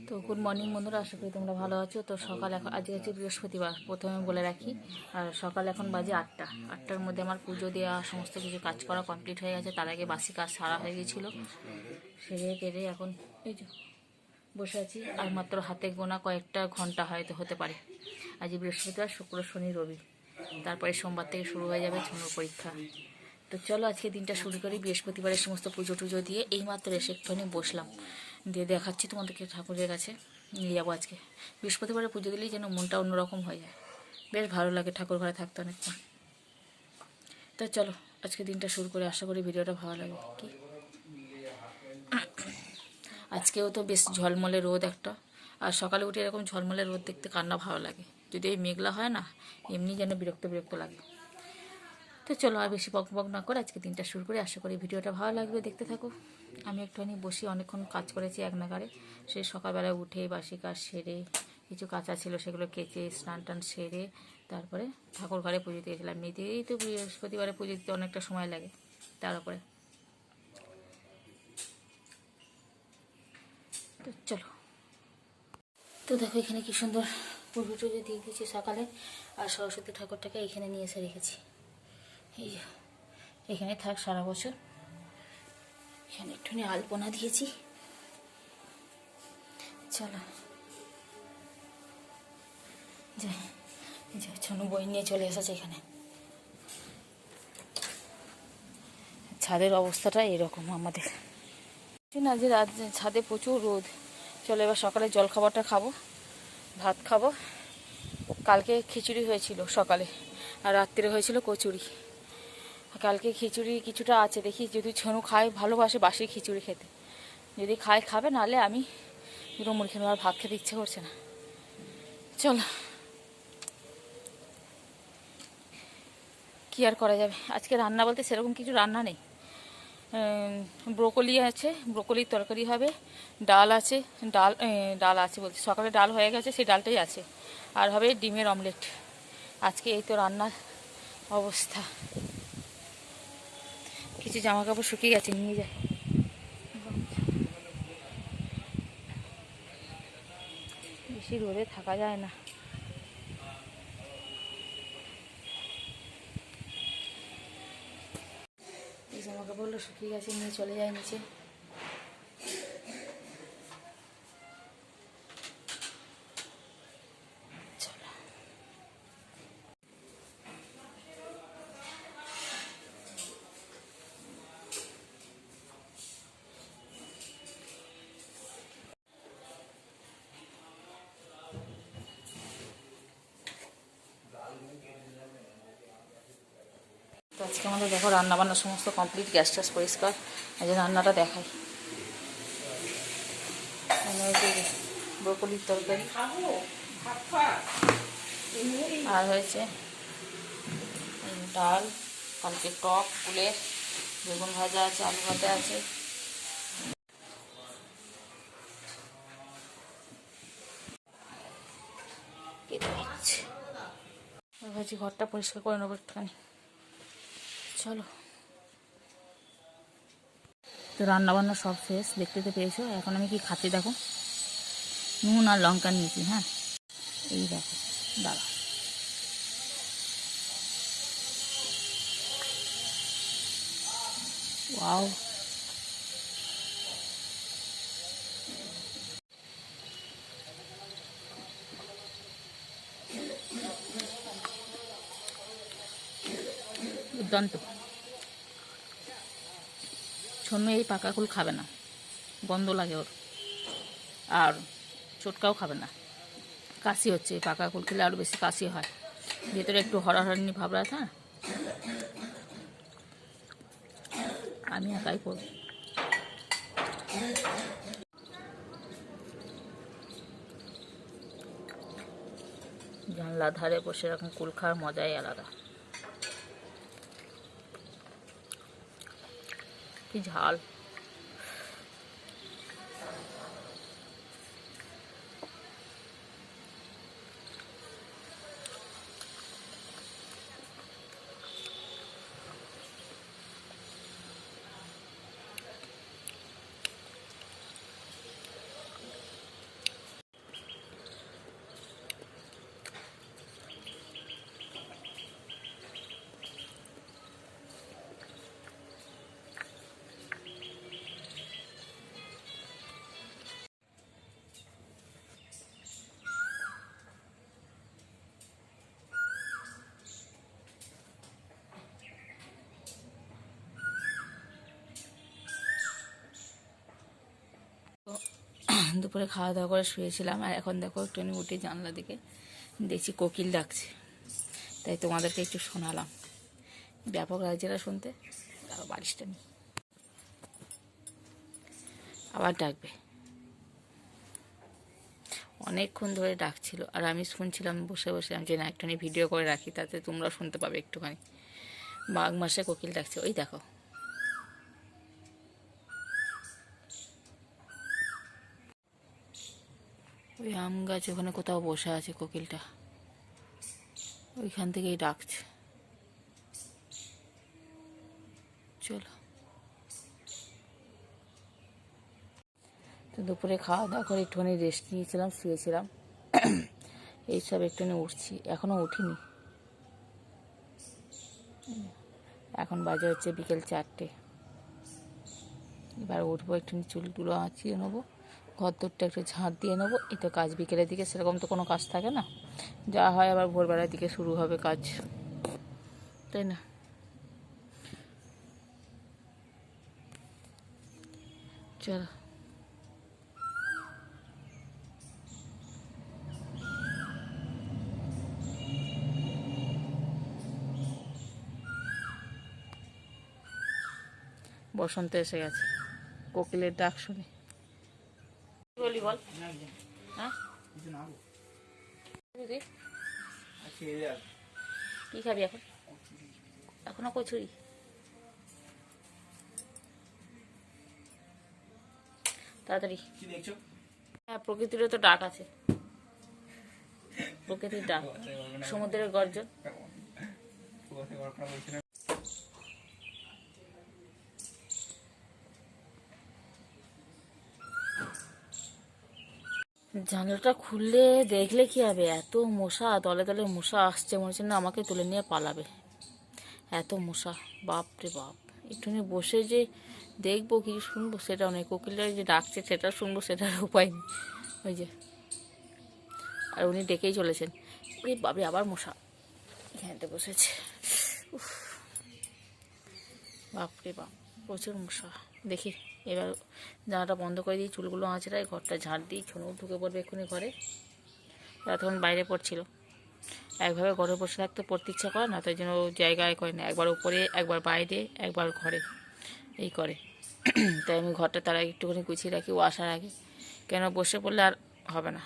তো good morning বন্ধুরা, আশা করি তোমরা ভালো আছো। তো সকাল এখন আজকে হচ্ছে বৃহস্পতিবার, প্রথমে বলে রাখি। আর সকাল এখন বাজে 8টার মধ্যে আমার পুজো দেওয়া সমস্ত কিছু কাজ করা কমপ্লিট হয়ে গেছে। তার আগে বাসি কাজ সারা হয়ে গিয়েছিলো, সেরে কেটে এখন এই যে বসে আছি। আর মাত্র হাতে গোনা কয়েকটা ঘন্টা হয়তো হতে পারে। আজ বৃহস্পতিবার, শুক্র, শনি, রবি, তারপরে সোমবার থেকে শুরু হয়ে যাবে ঝুনুর পরীক্ষা। তো চলো আজকে দিনটা শুরু করি বৃহস্পতিবারের সমস্ত পুজো টুজো দিয়ে। এইমাত্র এসে একটুখানি বসলাম, দিয়ে দেখাচ্ছি তোমাদেরকে ঠাকুরের কাছে নিয়ে যাবো। আজকে বৃহস্পতিবারে পুজো দিলেই যেন মনটা অন্যরকম হয়ে যায়, বেশ ভালো লাগে ঠাকুর ঘরে থাকতে অনেকক্ষণ। তো চলো আজকে দিনটা শুরু করে, আশা করি ভিডিওটা ভালো লাগবে। কি আজকেও তো বেশ ঝলমলে রোদ একটা, আর সকালে উঠে এরকম ঝলমলে রোদ দেখতে কান্না ভালো লাগে। যদি এই মেঘলা হয় না, এমনি যেন বিরক্ত বিরক্ত লাগে। তো চলো আর বেশি বক বক না করে আজকে দিনটা শুরু করে, আশা করি ভিডিওটা ভালো লাগবে, দেখতে থাকো। আমি একটুখানি বসি, অনেকক্ষণ কাজ করেছি এক নাগারে। সেই সকালবেলা উঠে বাসি কাজ সেরে, কিছু কাঁচা ছিল সেগুলো কেচে স্নান টান সেরে তারপরে ঠাকুর ঘরে পুজো দিয়েছিলাম। এমনিতেই তো বৃহস্পতিবারে পুজো দিতে অনেকটা সময় লাগে, তার উপরে। তো চলো, তো দেখো এখানে কি সুন্দর পুজো টুজো দিয়ে দিয়েছি সকালে। আর সরস্বতী ঠাকুরটাকে এখানে নিয়ে এসে রেখেছি। এই যে এখানে থাক সারা বছর। এখানে একটুখানি আলপনা দিয়েছি। চলো যাই, ছোনু বই নিয়ে চলে এসেছে এখানে। ছাদের অবস্থাটা এরকম আমাদের না, যে রাত ছাদে প্রচুর রোদ। চলো এবার সকালে জল খাবারটা খাবো, ভাত খাবো। কালকে খিচুড়ি হয়েছিল সকালে, আর রাত্রে হয়েছিল কচুরি। কালকে খিচুড়ি কিছুটা আছে, দেখি যদি ছোনু খায়, ভালোবাসে বাসি খিচুড়ি খেতে, যদি খায় খাবে, নাহলে আমি দুটো মুড়ি খেয়ে আর ভাত খেতে ইচ্ছে করছে না। চলো কী আর করা যাবে। আজকে রান্না বলতে সেরকম কিছু রান্না নেই। ব্রোকলি আছে, ব্রোকলির তরকারি হবে। ডাল আছে, ডাল আছে বলতে সকালে ডাল হয়ে গেছে, সেই ডালটাই আছে। আর হবে ডিমের অমলেট। আজকে এই তো রান্নার অবস্থা। কিছু জামা কাপড় শুকিয়ে গেছে, নিয়ে যায়। বেশি রোদে থাকা যায় না। এই জামা কাপড়গুলো শুকিয়ে গেছে, নিয়ে চলে যায় নিচে। তো আজকে আমাদের দেখো রান্নাবান্না সমস্ত কমপ্লিট, গ্যাস ট্যাস পরিষ্কার। আজ রান্নাটা দেখাই। ব্রোকলির তরকারি আর হয়েছে ডাল, কালকে টক ফুলের, বেগুন ভাজা আছে, আলু ভাজা আছে। ভাবছি ঘরটা পরিষ্কার করে নেবো একটুখানি। চলো, তো রান্নাবান্না সব শেষ, দেখতে তো পেয়েছো। এখন আমি কি খাচ্ছি দেখো, নুন আর লঙ্কা নিয়েছি। হ্যাঁ, এই দেখো, দাঁড়া। ওয়াও, দুর্দান্ত। ছোনু এই পাকা কুল খাবে না, গন্ধ লাগে ওর। আর চটকাও খাবে না, কাশি হচ্ছে। এই পাকা কুল খেলে আরও বেশি কাশি হয়, ভেতরে একটু হরাহরানি ভাব আছে। হ্যাঁ, আমি একাই করব। জানলার ধারে বসে এরকম কুল খাওয়ার মজাই আলাদা। কি ঝাল। দুপুরে খাওয়া দাওয়া করে শুয়েছিলাম, আর এখন দেখো একটুখানি উঠে জানলা দিকে দেখছি কোকিল ডাকছে, তাই তোমাদেরকে একটু শোনালাম। ব্যাপক রাজ্যেরা শুনতে, বারিশটা নেই, আবার ডাকবে। অনেকক্ষণ ধরে ডাকছিল, আর আমি শুনছিলাম বসে বসে। আমি যে না একটুখানি ভিডিও করে রাখি, তাতে তোমরা শুনতে পাবে একটুখানি। মাঘ মাসে কোকিল ডাকছে, ওই দেখো। ওই আম গাছ ওখানে কোথাও বসে আছে কোকিলটা, ওইখান থেকেই ডাকছে। চলো, তো দুপুরে খাওয়া দাওয়া করে একটুখানি রেস্ট নিয়েছিলাম, শুয়েছিলাম। এইসব একটুখানি উঠছি, এখনও উঠিনি। এখন বাজে হচ্ছে বিকেল 4টে। এবার উঠবো, একটুখানি চুলগুলো আঁচিয়ে নেবো, ঘর দরটা একটু ঝাঁট দিয়ে নেবো। এই তো কাজ বিকেলের দিকে সেরকম তো কোনো কাজ থাকে না, যা হয় আবার ভোরবেলার দিকে শুরু হবে কাজ, তাই না? চলো, বসন্ত এসে গেছে, কোকিলের ডাক শুনে। বলি বল, হ্যাঁ কি খাবি এখন? এখনো কচুরি? তাড়াতাড়ি। হ্যাঁ, প্রকৃতিরও তো ডাক আছে, প্রকৃতির ডাক, সমুদ্রের গর্জন। জানলাটা খুললে দেখলে কি হবে, এত মশা, দলে দলে মশা আসছে, মনে হচ্ছে না আমাকে তুলে নিয়ে পালাবে, এত মশা, বাপ রে বাপ। একটুখানি বসে যে দেখবো কি শুনবো সেটাও নেই, কোকিলটা যে ডাকছে সেটা শুনবো সেটার উপায় নেই। ওই যে, আর উনি ডেকেই চলেছেন। ওই বাবরে, আবার মশা এখানেতে বসেছে, বাপরে বাপ, প্রচুর মশা। দেখি এবার জানাটা বন্ধ করে দিই, চুলগুলো আঁচড়াই, ঘরটা ঝাড় দিই, ছোনো ঢুকে পড়বে এক্ষুনি ঘরে। তখন বাইরে পড়ছিল, একভাবে ঘরে বসে থাকতে পড়তে ইচ্ছা করে না, তাই জন্য জায়গায় করে না, একবার উপরে, একবার বাইরে, একবার ঘরে, এই করে। তাই আমি ঘরটা তার আগে একটুখানি গুছিয়ে রাখি, ও আসার আগে, কেন বসে পড়লে আর হবে না।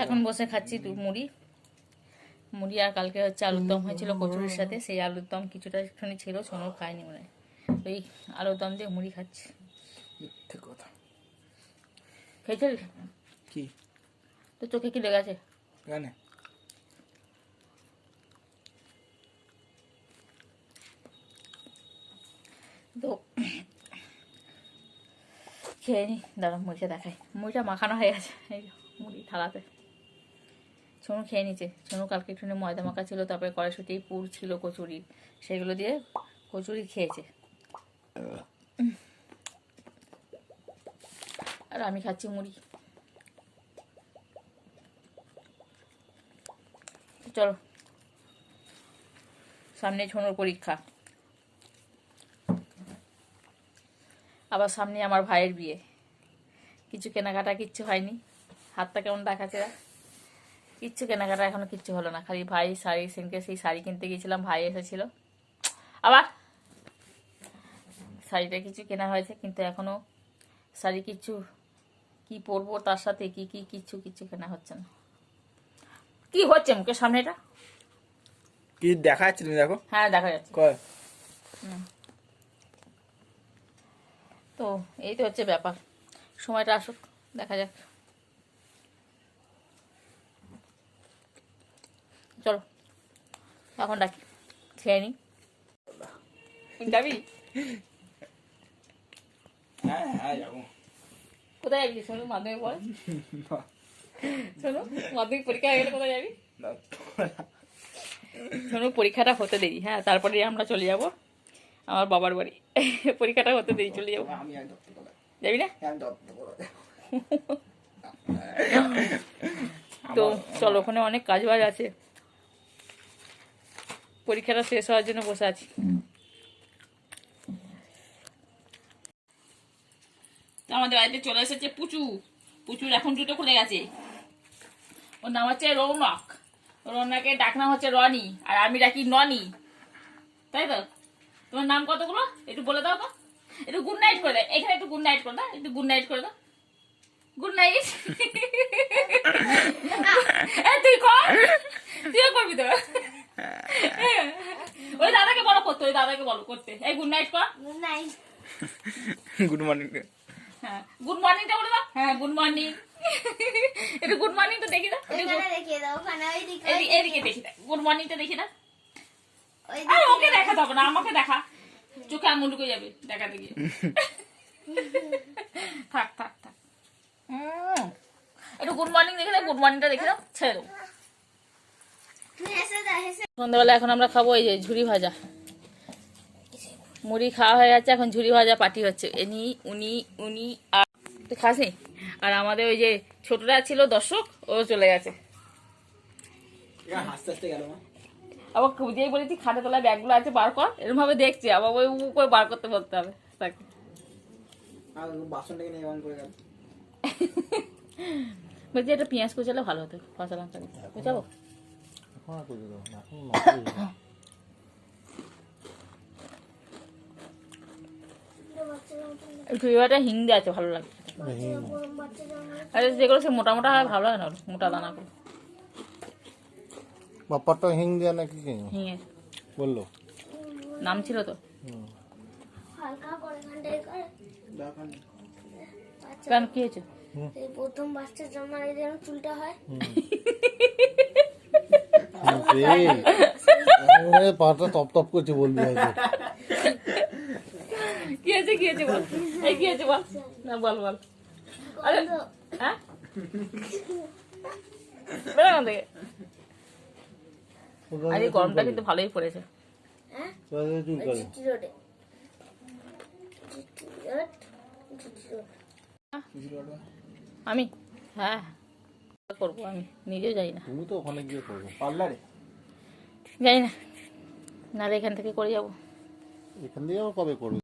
এখন বসে খাচ্ছি মুড়ি, মুড়ি, আর কালকে হচ্ছে আলুর দম হয়েছিল কচুরির সাথে, সেই আলুর দম কিছুটা একটুখানি ছিল, সোনো খায়নি মনে হয়, ওই আলুর দম দিয়ে মুড়ি খাচ্ছি। খেয়েছিস কি? তো চোখে কি লেগেছে? তো খেয়ে নি, দাঁড়া মুড়িটা দেখাই, মুড়িটা মাখানো হয়ে গেছে, এই মুড়ি থালাতে। সোনু খেয়ে নিচ্ছে, সোনু কালকে একটু ময়দা মাখা ছিল, তারপরে কড়াইশুঁটি পুর ছিল কচুরি, সেগুলো দিয়ে কচুরি খেয়েছে। আর আমি খাচ্ছি মুড়ি। চলো, সামনে সোনুর পরীক্ষা, আবার সামনে আমার ভাইয়ের বিয়ে, কিছু কেনাকাটা কিচ্ছু হয়নি, হাতটা কেমন দেখাচ্ছে, কিচ্ছু কেনাকাটা এখনো কিচ্ছু হলো না, খালি ভাই শাড়ি, সেনকে সেই শাড়ি কিনতে গিয়েছিলাম, ভাই এসেছিল, আবার শাড়িটা কিছু কেনা হয়েছে, কিন্তু এখনো শাড়ি কিচ্ছু কি পরবো তার সাথে কি কি কিচ্ছু কেনা হচ্ছে না। কি হচ্ছে মুখের সামনে, এটা কি দেখা যাচ্ছে? তুমি দেখো। হ্যাঁ, দেখা যাচ্ছে। তো এই তো হচ্ছে ব্যাপার, সময়টা আসুক, দেখা যাক। চলো এখন ডাকি, খেয়ে নি। যাবি? কোথায় যাবি? শোনো, মাধ্যমিক পড়ে, শোনো মাধ্যমিক পরীক্ষা হয়ে গেলে কোথায় যাবি? শোনো, পরীক্ষাটা হতে দেরি, হ্যাঁ, তারপরে আমরা চলে যাব আমার বাবার বাড়ি। পরীক্ষাটা হতে দেরি, চলে যাবো। যাবি না? তো চলো, ওখানে অনেক কাজ বাজ আছে, পরীক্ষাটা শেষ হওয়ার জন্য বসে আছি। আমাদের বাড়িতে চলে এসেছে পুচু। পুচুর এখন জুতো খুলে গেছে। ওর নাম হচ্ছে রৌনক। রৌনকের ডাকনাম হচ্ছে রনি, আর আমি ডাকি ননি, তাই তো? তোমার নাম কতগুলো একটু বলে দাও তো। একটু গুড নাইট করে দাও, এখানে একটু গুড নাইট করে দাও, একটু গুড নাইট করে দাও। Good night. তুই কর, তুইও করবি তো। ওই দাদাকে বলো করতে, ওই দাদাকে বলো করতে। এই গুড নাইট কর। Good night. Good morning. হ্যাঁ গুড মর্নিংটা বলে দাও। হ্যাঁ গুড মর্নিং। একটু গুড মর্নিংটা দেখি দাও। ওখানে দেখিয়ে দাও, ওখানে ওইদিকে এদিকে দেখি দাও, গুড মর্নিংটা দেখি দাও। ওইদিকে। আরে ওকে দেখাতে হবে না, আমাকে দেখা। চোখে আঙুল ঢুকে যাবে দেখাতে গিয়ে। থাক থাক থাক। একটু গুড মর্নিং দেখে দাও, গুড মর্নিংটা দেখে দাও, ছেড়ে দেবো। হেসে দাও, হেসে। সন্ধ্যাবেলা এখন আমরা খাবো এই যে ঝুরি ভাজা। মুড়ি খাওয়া হয়ে যাচ্ছে, এখন ঝুরি ভাজা পার্টি হচ্ছে। এনি উনি উনি আর তুই খাসনি। আর আমাদের ওই যে ছোটরা ছিল দর্শক, ও চলে গেছে। হাসতে হাসতে গেল না। আবার খুঁজেই বলেছি খাটে তোলা ব্যাগগুলো আছে বার কর, এরকম ভাবে দেখছি, আবার ওই উ করে বার করতে বলতে হবে তাকে। আর বাসনটাকে নিয়ে অন করে গেল। বলছি এটা পেঁয়াজ কুচালে ভালো হতো, কাঁচা লঙ্কা দিয়ে কুচাবো। ঝুড়িটা হিন্দি আছে, ভালো লাগে। আরে যেগুলো সে মোটা মোটা হয় ভালো হয় না, মোটা দানা করে। বাপ্পারটা হিং দেয়া নাকি কি হিঙে বললো? নাম ছিল তো। হালকা করে ঘন্টায় করে। কেন কি হয়েছে? এই প্রথম বাচ্চার জন্ম আগে যেন চুলটা হয়। পাটা তপ তপ করছে বলবি হয়তো। কি হয়েছে কি হয়েছে বল, এই কি হয়েছে বল না, বল বল। আরে হ্যাঁ বেরো এখান থেকে। আরে গরমটা কিন্তু ভালোই পড়েছে। হ্যাঁ? চুল করে জিটি রোডে। GT road, GT road. আমি হ্যাঁ করবো, আমি নিজেও যাই না, তুমি তো ওখানে গিয়ে করবো। পার্লারে যাই না, নাহলে এখান থেকে করে যাবো। এখান দিয়ে আবার কবে করবে?